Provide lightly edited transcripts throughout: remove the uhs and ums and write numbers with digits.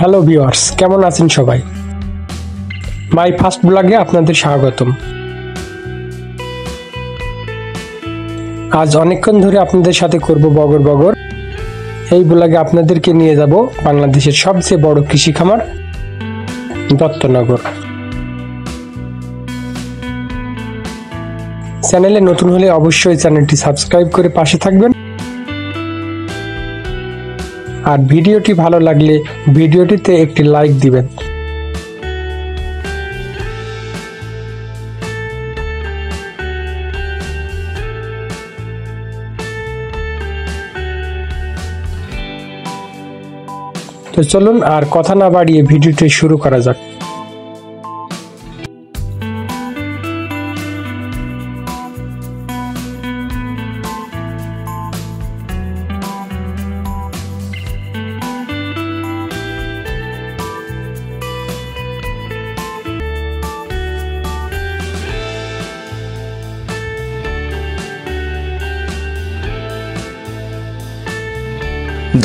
Hello viewers, কেমন আছেন সবাই? মাই ফার্স্ট ব্লগে আপনাদের স্বাগতম। আজ অনেকক্ষণ ধরে আপনাদের সাথে করব বগর বগর। এই ব্লগে আপনাদেরকে নিয়ে যাব বাংলাদেশের সবচেয়ে বড় কৃষি খামার দত্তনগর। চ্যানেলে নতুন হলে অবশ্যই চ্যানেলটি সাবস্ক্রাইব করে পাশে থাকবেন, আর ভিডিওটি ভালো লাগলে ভিডিওটিতে একটি লাইক দিবেন। তো চলুন আর কথা না বাড়িয়ে ভিডিওটি শুরু করা যাক।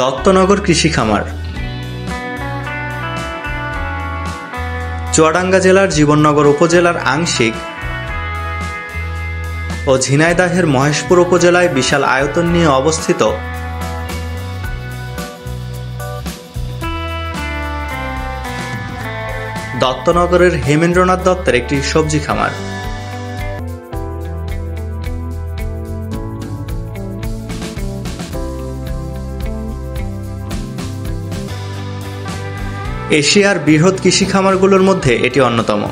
দত্তনগর কৃষি খামার চুয়াডাঙ্গা জেলার জীবননগর উপজেলার আংশিক ও ঝিনাইদহের মহেশপুর উপজেলায় বিশাল আয়তন নিয়ে অবস্থিত দত্তনগরের হেমেন্দ্রনাথ দত্তের একটি সবজি খামার। এশিয়ার বৃহৎ কৃষি খামারগুলোর মধ্যে এটি অন্যতম।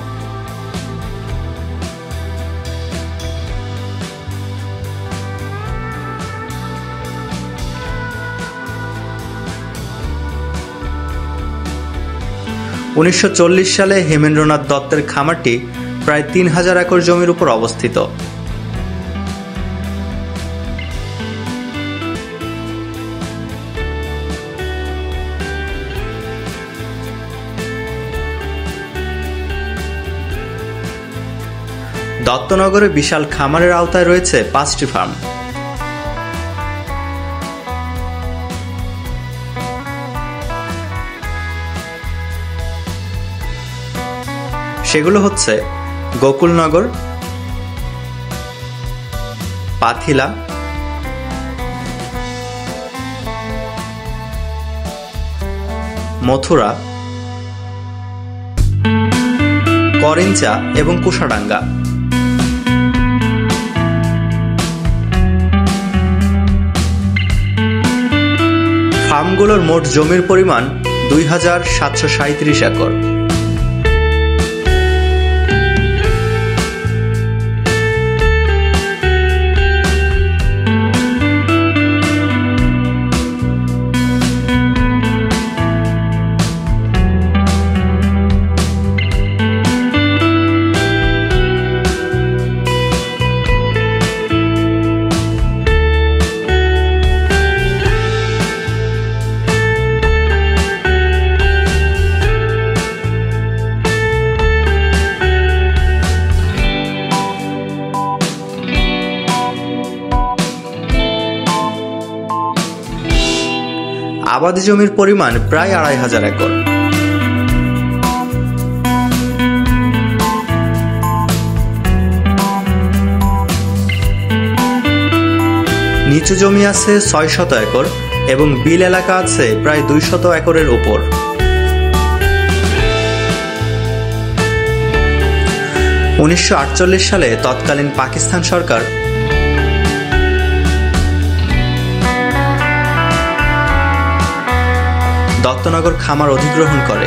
(1940) সালে হেমেন্দ্রনাথ দত্তের খামারটি প্রায় 3000 একর জমির উপর অবস্থিত। দত্তনগরে বিশাল খামারের আওতায় রয়েছে 5টি ফার্ম। সেগুলো হচ্ছে গোকুলনগর, পাথিলা, মথুরা, করিঞ্চা এবং কুশাডাঙ্গা। ফার্মগুলোর মোট জমির পরিমাণ 2737 একর। আবাদি জমির পরিমাণ প্রায় 2500 একর। নিচু জমি আছে 600 একর এবং বিল এলাকা আছে প্রায় 200 একরের উপর। (1948) সালে তৎকালীন পাকিস্তান সরকার দত্তনগর খামার অধিগ্রহণ করে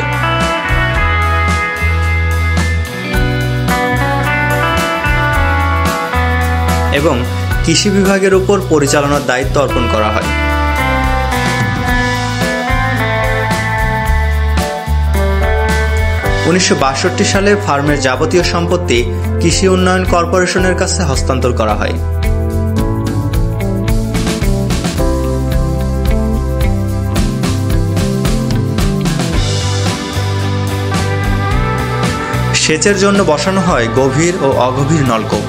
এবং কৃষি বিভাগের উপর পরিচালনার দায়িত্ব অর্পণ করা হয়। (1962) সালে ফার্মের যাবতীয় সম্পত্তি কৃষি উন্নয়ন কর্পোরেশনের কাছে হস্তান্তর করা হয়। সেচের জন্য বসানো হয় গভীর ও অগভীর নলকূপ,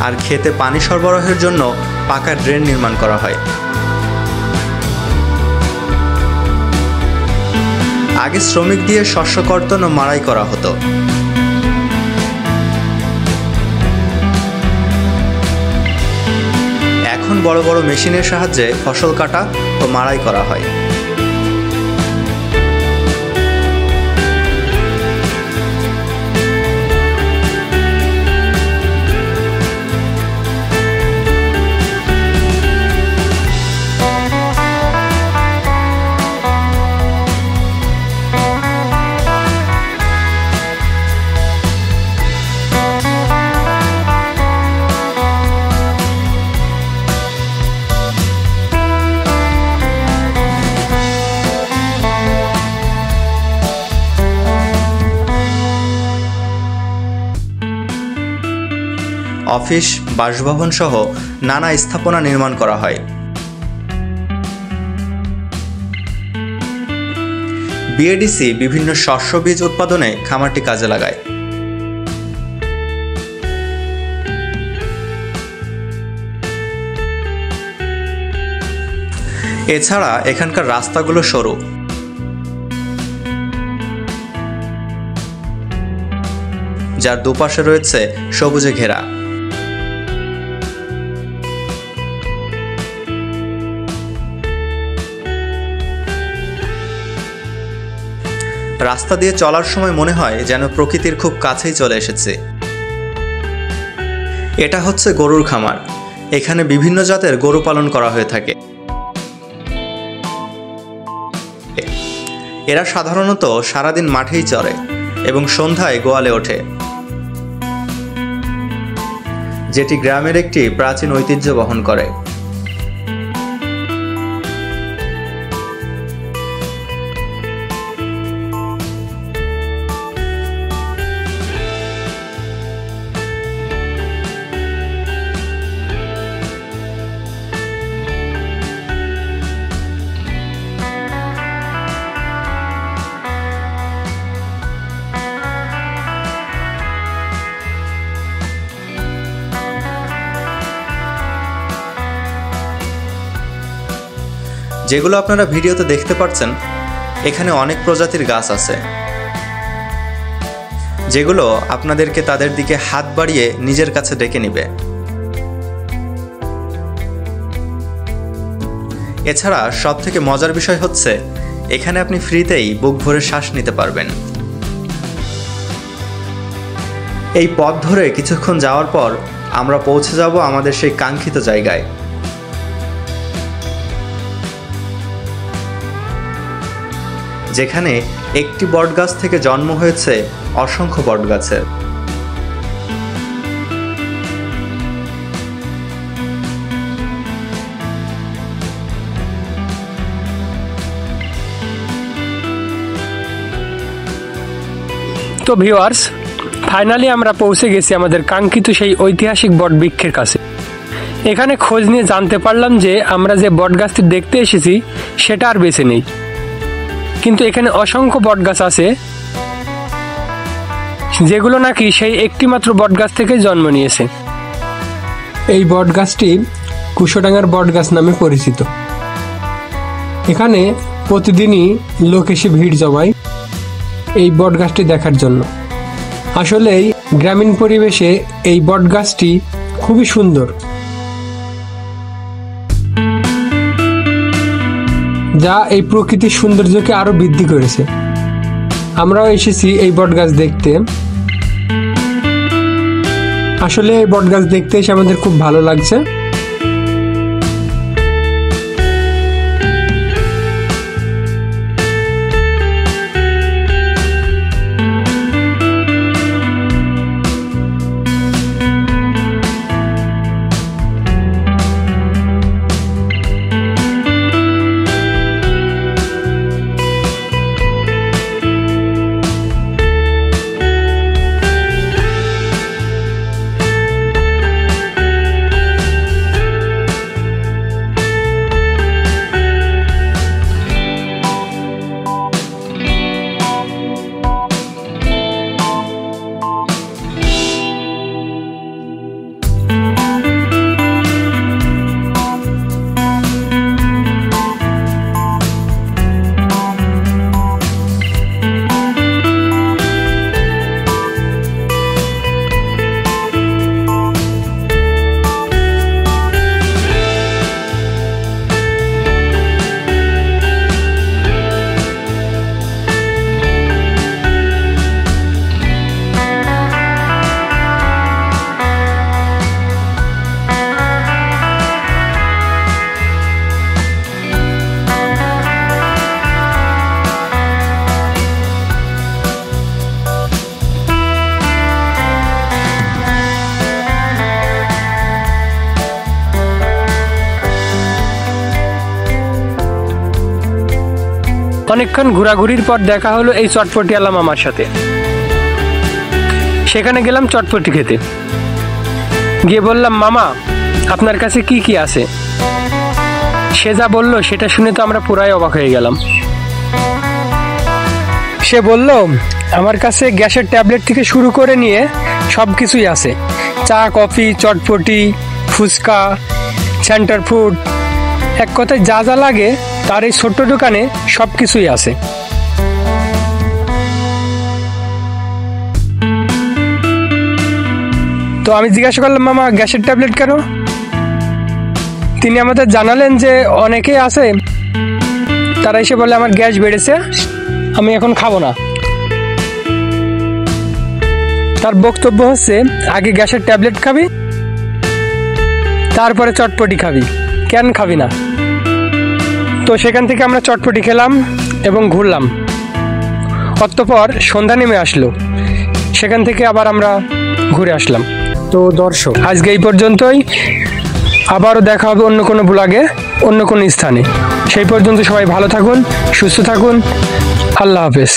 আর ক্ষেতে পানি সরবরাহের জন্য পাকা ড্রেন নির্মাণ করা হয়। আগে শ্রমিক দিয়ে শস্য কর্তন ও মাড়াই করা হতো। এখন বড় বড় মেশিনের সাহায্যে ফসল কাটা ও মাড়াই করা হয়। অফিস, বাসভবন সহ নানা স্থাপনা নির্মাণ করা হয়। বিএডিসি বিভিন্ন শস্য বীজ উৎপাদনে খামারটি কাজে লাগায়। এছাড়া এখানকার রাস্তাগুলো সরু, যার দুপাশে রয়েছে সবুজে ঘেরা। রাস্তা দিয়ে চলার সময় মনে হয় যেন প্রকৃতির খুব কাছেই চলে এসেছে। এটা হচ্ছে গরুর খামার। এখানে বিভিন্ন জাতের গরু পালন করা হয়ে থাকে। এরা সাধারণত সারাদিন মাঠেই চরে এবং সন্ধ্যায় গোয়ালে ওঠে, যেটি গ্রামের একটি প্রাচীন ঐতিহ্য বহন করে। যেগুলো আপনারা ভিডিওতে দেখতে পাচ্ছেন, এখানে অনেক প্রজাতির গাছ আছে, যেগুলো আপনাদেরকে তাদের দিকে হাত বাড়িয়ে নিজের কাছে ডেকে নিবে। এছাড়া সবথেকে মজার বিষয় হচ্ছে এখানে আপনি ফ্রিতেই বুক ভরে শ্বাস নিতে পারবেন। এই পথ ধরে কিছুক্ষণ যাওয়ার পর আমরা পৌঁছে যাব আমাদের সেই কাঙ্ক্ষিত জায়গায়। যেখানে একটি বটগাছ থেকে জন্ম হয়েছে অসংখ্য বটগাছের। তো ভিউয়ার্স, ফাইনালি আমরা পৌঁছে গেছি আমাদের কাঙ্ক্ষিত সেই ঐতিহাসিক বটবৃক্ষের কাছে। এখানে খোঁজ নিয়ে জানতে পারলাম যে আমরা যে বটগাছটি দেখতে এসেছি সেটা আর বেঁচে নেই, কিন্তু এখানে অসংখ্য বটগাছ আছে যেগুলো নাকি সেই একটি মাত্র বটগাছ থেকে জন্ম নিয়েছে। এই বটগাছটি কুশোডাঙ্গার বটগাছ নামে পরিচিত। এখানে প্রতিদিনই লোক এসে ভিড় জমায় এই বটগাছটি দেখার জন্য। আসলেই গ্রামীণ পরিবেশে এই বটগাছটি খুবই সুন্দর, যা এই প্রকৃতির সৌন্দর্যকে আরো বৃদ্ধি করেছে। আমরাও এসেছি এই বটগাছ দেখতে। আসলে এই বটগাছ দেখতে এসে আমাদের খুব ভালো লাগছে। অনেকক্ষণ ঘোরাঘুরির পর দেখা হলো এই চটপটিওয়ালা মামার সাথে। সেখানে গেলাম চটপটি খেতে। গিয়ে বললাম, মামা আপনার কাছে কি কি আছে? সে যা বললো সেটা শুনে তো আমরা পুরাই অবাক হয়ে গেলাম। সে বলল, আমার কাছে গ্যাসের ট্যাবলেট থেকে শুরু করে নিয়ে সব কিছুই আছে। চা, কফি, চটপটি, ফুচকা, সেন্টার ফুড, এক কথায় যা যা লাগে তার এই ছোট্ট দোকানে সব কিছুই আছে। তো আমি জিজ্ঞাসা করলাম, মামা গ্যাসের ট্যাবলেট কেন? তিনি আমাদের জানালেন যে অনেকেই আছে তারা এসে বলে আমার গ্যাস বেড়েছে, আমি এখন খাবো না। তার বক্তব্য হচ্ছে, আগে গ্যাসের ট্যাবলেট খাবি, তারপরে চটপটি খাবি, কেন খাবি না? তো সেখান থেকে আমরা চটপটি খেলাম এবং ঘুরলাম। অতঃপর সন্ধ্যা নেমে আসলো, সেখান থেকে আবার আমরা ঘুরে আসলাম। তো দর্শক, আজকে এই পর্যন্তই। আবারও দেখা হবে অন্য কোনো ব্লগে, অন্য কোনো স্থানে। সেই পর্যন্ত সবাই ভালো থাকুন, সুস্থ থাকুন। আল্লাহ হাফেজ।